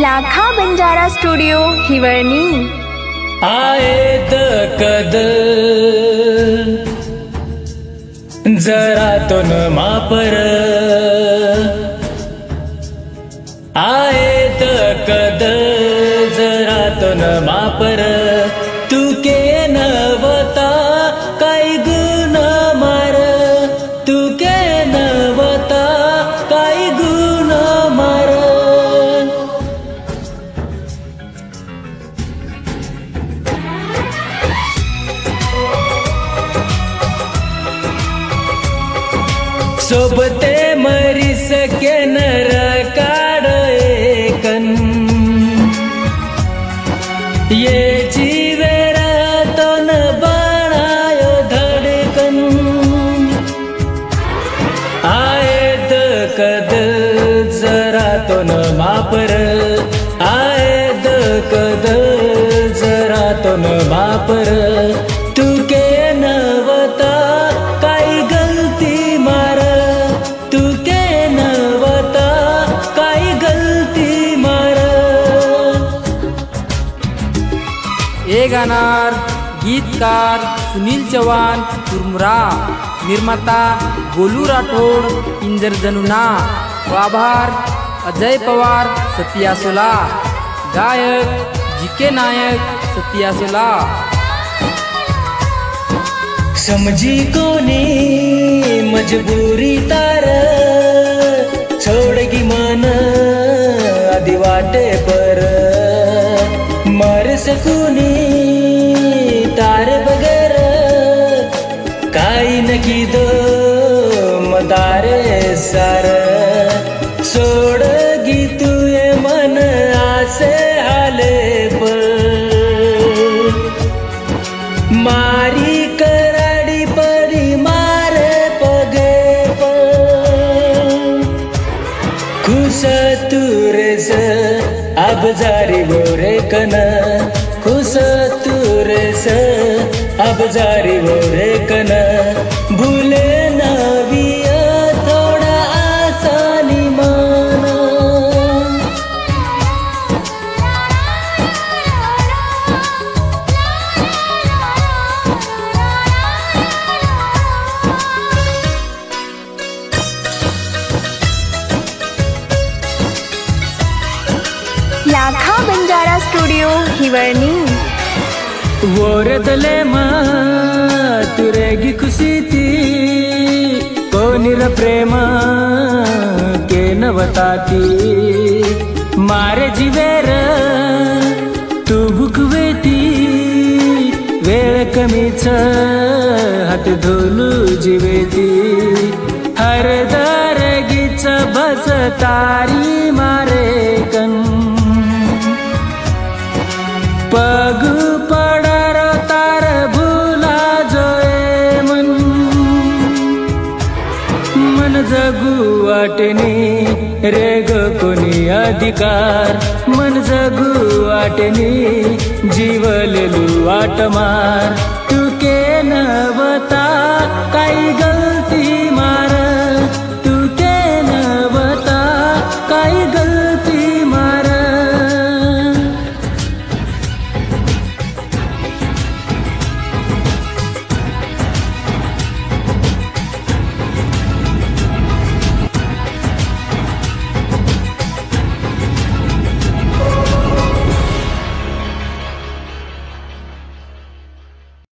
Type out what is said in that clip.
लाखा Banjara studio Hivalni आयेत कद जरा तो न मापर आयेत कद जरा तो न मापर तू के नवता काही गुण मार तू के नवता काही गुण मार सोबते मरी सके नर काढ एकन ये जीवेर तो न बनायो धडकन आयेत कद जरा तो न मापर आयेत कद जरा तो न मापर तू के नवता काही गलती मार तू के नवता काही गलती मार हे गाणार गीतकार सुनील चव्हाण कुरमुरा, निर्माता गोलू राठोड पिंजर जनुना, आभार अजय पवार सतियासोला, गायक जीके नायक सतियासोला। समझी कोनी मजबूरी तार छोड़गी मन आदि वाटे पर मार सकूनी तार बगैर काई न की दो मदारे सार छोड़गी तू ये मन आसे हाले पर मारी कराड़ी परी मारे पगे पर खुश तुरे से अब जारी गोरे कन खुश तुरे से अब जारी गोरे कन भूले ना विया थोड़ा आसानी माना लाखा बंजारा स्टुडिओ हिवळणी वोरदले तुरेगी खुशी थी कोनिर प्रेम के नवताती मारे जीवेर तू भुकवेती वेळ कमीच हात धोलू जीवेती हर दरगीच बस तारी मारे कन पग पडर तार भुला जोए मन जगू वाटनी रे ग कोणी अधिकार मन जगू वाटनी जीवलेलू वाट मार तू के नवता